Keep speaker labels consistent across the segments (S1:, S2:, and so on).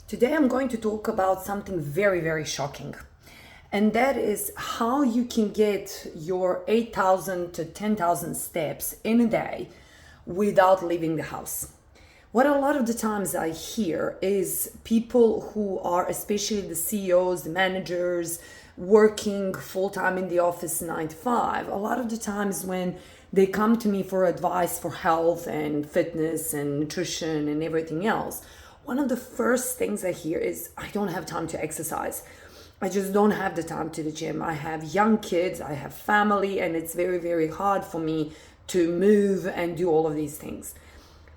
S1: Today I'm going to talk about something very, very shocking. And that is how you can get your 8,000 to 10,000 steps in a day without leaving the house. What a lot of the times I hear is people who are, especially the CEOs, the managers, working full time in the office 9 to 5, a lot of the times when they come to me for advice for health and fitness and nutrition and everything else, one of the first things I hear is, I don't have time to exercise. I just don't have the time to the gym. I have young kids, I have family, and it's very, very hard for me to move and do all of these things.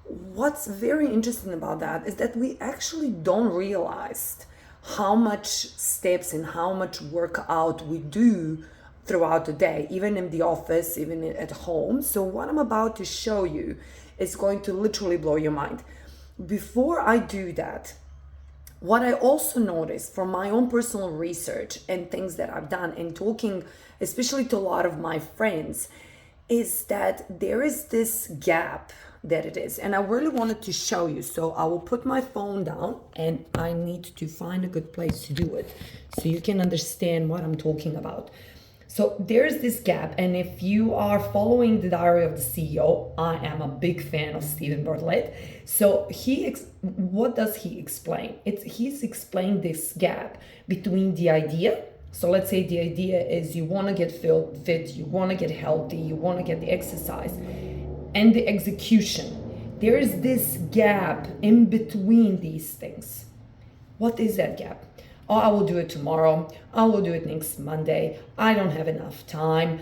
S1: What's very interesting about that is that we actually don't realize how much steps and how much workout we do throughout the day, even in the office, even at home. So what I'm about to show you is going to literally blow your mind. Before I do that, what I also noticed from my own personal research and things that I've done and talking, especially to a lot of my friends, is that there is this gap that it is. And I really wanted to show you. So I will put my phone down and I need to find a good place to do it so you can understand what I'm talking about. So there's this gap, and if you are following the Diary of the CEO, I am a big fan of Stephen Bartlett. So what does he explain? He's explained this gap between the idea. So let's say the idea is you want to get fit, you want to get healthy, you want to get the exercise, and the execution. There is this gap in between these things. What is that gap? Oh, I will do it tomorrow. I will do it next Monday. I don't have enough time.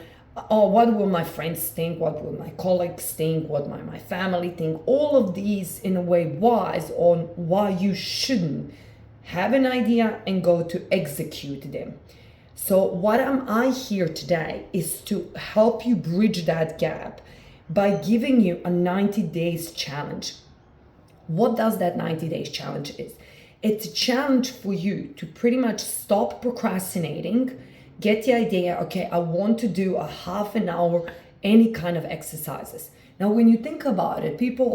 S1: Oh, what will my friends think? What will my colleagues think? What might my family think? All of these, in a way, wise on why you shouldn't have an idea and go to execute them. So what am I here today is to help you bridge that gap by giving you a 90 days challenge. What does that 90 days challenge is? It's a challenge for you to pretty much stop procrastinating, get the idea, okay, I want to do a half an hour, any kind of exercises. Now, when you think about it, people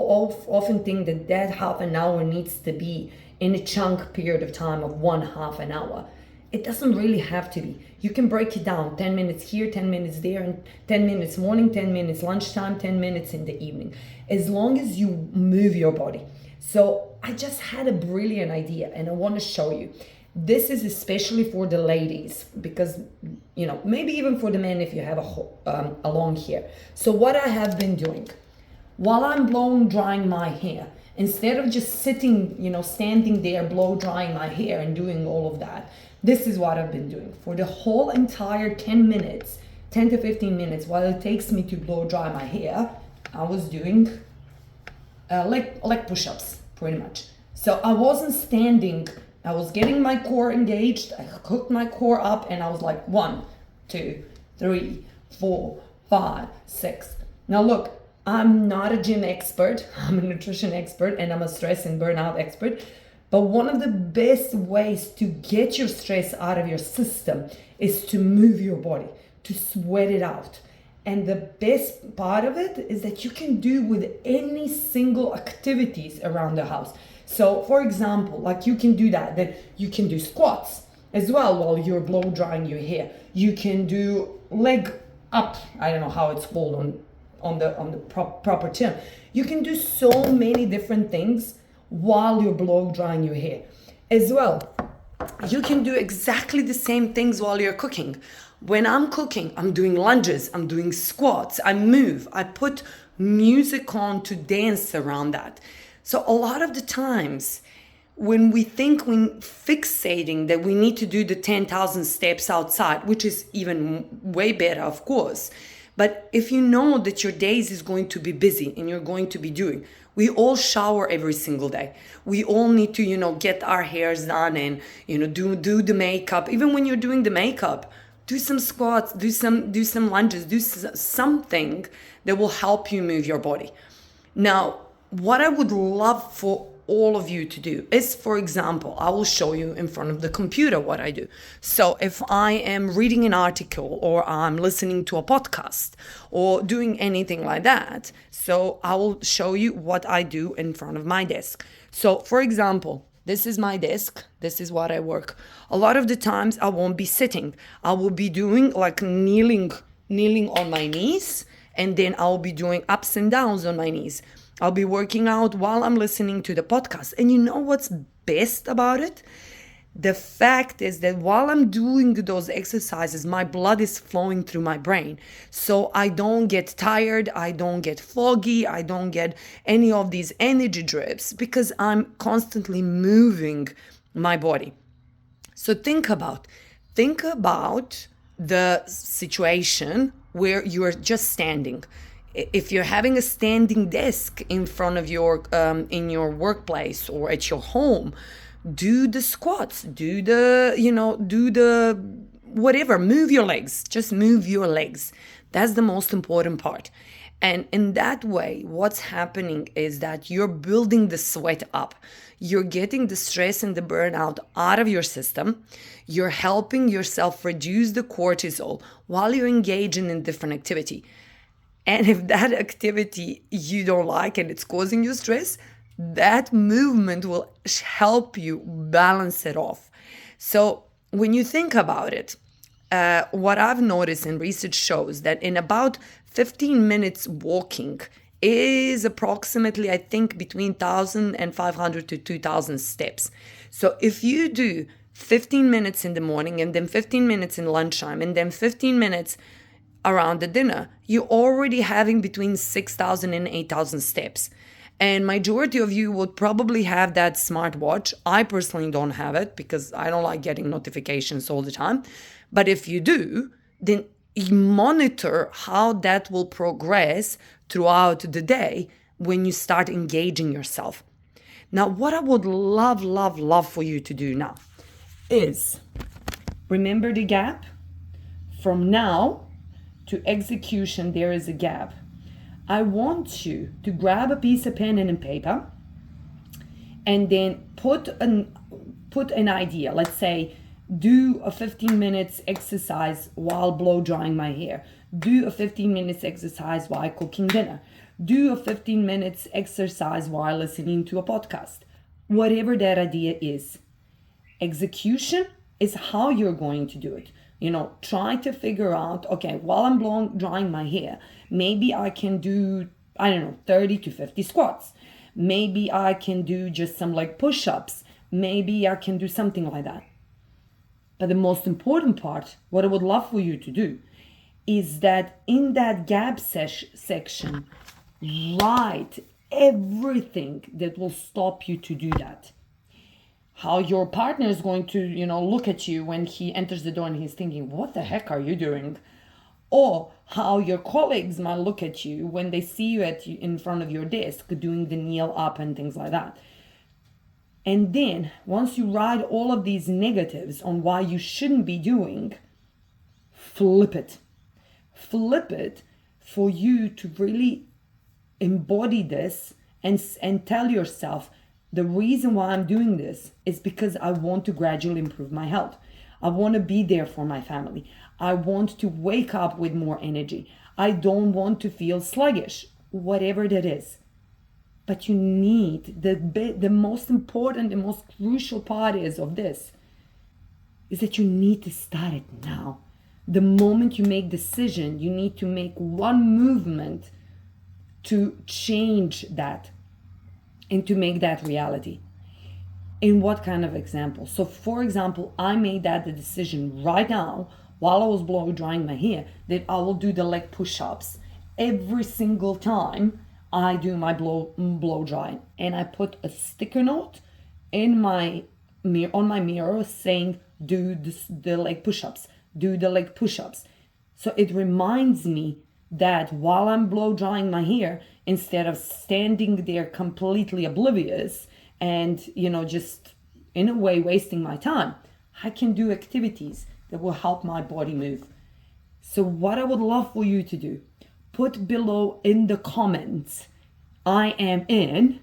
S1: often think that half an hour needs to be in a chunk period of time of one half an hour. It doesn't really have to be. You can break it down, 10 minutes here, 10 minutes there, and 10 minutes morning, 10 minutes lunchtime, 10 minutes in the evening, as long as you move your body. So I just had a brilliant idea and I want to show you. This is especially for the ladies because, maybe even for the men if you have a long hair. So what I have been doing, while I'm blow drying my hair, instead of just sitting, standing there, blow drying my hair and doing all of that, this is what I've been doing. For the whole entire 10 to 15 minutes, while it takes me to blow dry my hair, I was doing leg push-ups, pretty much. So I wasn't standing, I was getting my core engaged, I hooked my core up, and I was like 1, 2, 3, 4, 5, 6. Now look, I'm not a gym expert, I'm a nutrition expert, and I'm a stress and burnout expert. But one of the best ways to get your stress out of your system is to move your body, to sweat it out. And the best part of it is that you can do with any single activities around the house. So for example, like you can do that you can do squats as well while you're blow drying your hair. You can do leg up, I don't know how it's called on the proper term. You can do so many different things while you're blow drying your hair. As well, you can do exactly the same things while you're cooking. When I'm cooking, I'm doing lunges, I'm doing squats, I move, I put music on to dance around that. So a lot of the times when fixating that we need to do the 10,000 steps outside, which is even way better, of course. But if you know that your days is going to be busy and you're going to be doing, we all shower every single day. We all need to, get our hairs done and, do the makeup. Even when you're doing the makeup, do some squats, do some lunges, do something that will help you move your body. Now, what I would love for all of you to do is, for example, I will show you in front of the computer what I do. So if I am reading an article or I'm listening to a podcast or doing anything like that, so I will show you what I do in front of my desk. So for example, This is my desk. This is what I work. A lot of the times I won't be sitting. I will be doing like kneeling on my knees, and then I'll be doing ups and downs on my knees. I'll be working out while I'm listening to the podcast. And you know what's best about it? The fact is that while I'm doing those exercises, my blood is flowing through my brain. So I don't get tired, I don't get foggy, I don't get any of these energy drips because I'm constantly moving my body. So think about the situation where you're just standing. If you're having a standing desk in front of your in your workplace or at your home, do the squats, do the whatever, move your legs, just move your legs. That's the most important part. And in that way, what's happening is that you're building the sweat up. You're getting the stress and the burnout out of your system. You're helping yourself reduce the cortisol while you're engaging in different activity. And if that activity you don't like and it's causing you stress, that movement will help you balance it off. So when you think about it, what I've noticed and research shows that in about 15 minutes walking is approximately, I think, between 1,500 to 2,000 steps. So if you do 15 minutes in the morning and then 15 minutes in lunchtime and then 15 minutes around the dinner, you're already having between 6,000 and 8,000 steps. And majority of you would probably have that smartwatch. I personally don't have it because I don't like getting notifications all the time. But if you do, then you monitor how that will progress throughout the day when you start engaging yourself. Now, what I would love for you to do now is remember the gap. From now to execution, there is a gap. I want you to grab a piece of pen and paper and then put an idea. Let's say, do a 15 minutes exercise while blow drying my hair. Do a 15 minutes exercise while cooking dinner. Do a 15 minutes exercise while listening to a podcast. Whatever that idea is. Execution is how you're going to do it. Try to figure out, okay, while I'm drying my hair, maybe I can do, 30 to 50 squats. Maybe I can do just some like push-ups. Maybe I can do something like that. But the most important part, what I would love for you to do, is that in that gap section, write everything that will stop you to do that. How your partner is going to, look at you when he enters the door and he's thinking, what the heck are you doing? Or how your colleagues might look at you when they see you in front of your desk doing the kneel up and things like that. And then once you write all of these negatives on why you shouldn't be doing, flip it. Flip it for you to really embody this and tell yourself, the reason why I'm doing this is because I want to gradually improve my health. I want to be there for my family. I want to wake up with more energy. I don't want to feel sluggish, whatever that is. But you need, the most important, the most crucial part is that you need to start it now. The moment you make decision, you need to make one movement to change that and to make that reality. In what kind of example? So for example, I made that the decision right now while I was blow drying my hair that I will do the leg push-ups every single time I do my blow dry. And I put a sticker note on my mirror saying, do the leg push-ups, do the leg push-ups. So it reminds me that while I'm blow drying my hair, instead of standing there completely oblivious and, just in a way wasting my time, I can do activities that will help my body move. So what I would love for you to do, put below in the comments, I am in,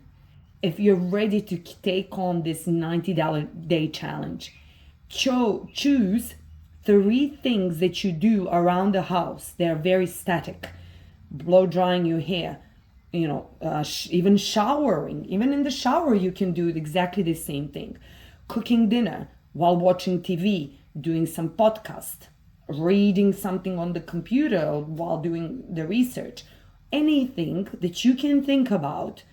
S1: if you're ready to take on this $90 day challenge. Choose 3 things that you do around the house. They're very static. Blow drying your hair, even showering. Even in the shower, you can do exactly the same thing. Cooking dinner while watching TV, doing some podcast, reading something on the computer while doing the research. Anything that you can think about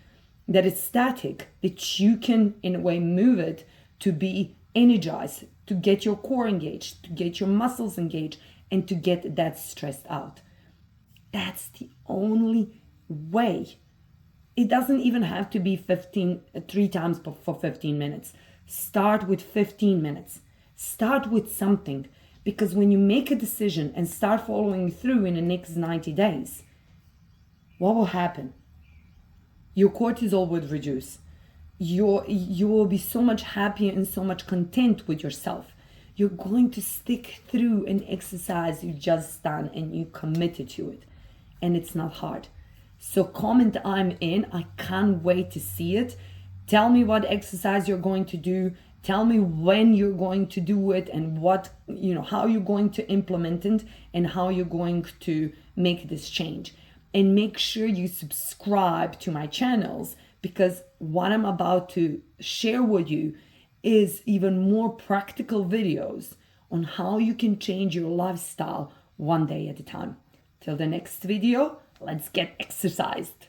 S1: that is static, that you can in a way move it to be energized, to get your core engaged, to get your muscles engaged, and to get that stressed out. That's the only way. It doesn't even have to be 3 times for 15 minutes. Start with 15 minutes. Start with something, because when you make a decision and start following through in the next 90 days, what will happen? Your cortisol would reduce. You will be so much happier and so much content with yourself. You're going to stick through an exercise you just done and you committed to it. And it's not hard. So comment I'm in. I can't wait to see it. Tell me what exercise you're going to do. Tell me when you're going to do it and how you're going to implement it and how you're going to make this change. And make sure you subscribe to my channels, because what I'm about to share with you is even more practical videos on how you can change your lifestyle one day at a time. Till the next video, let's get exercised.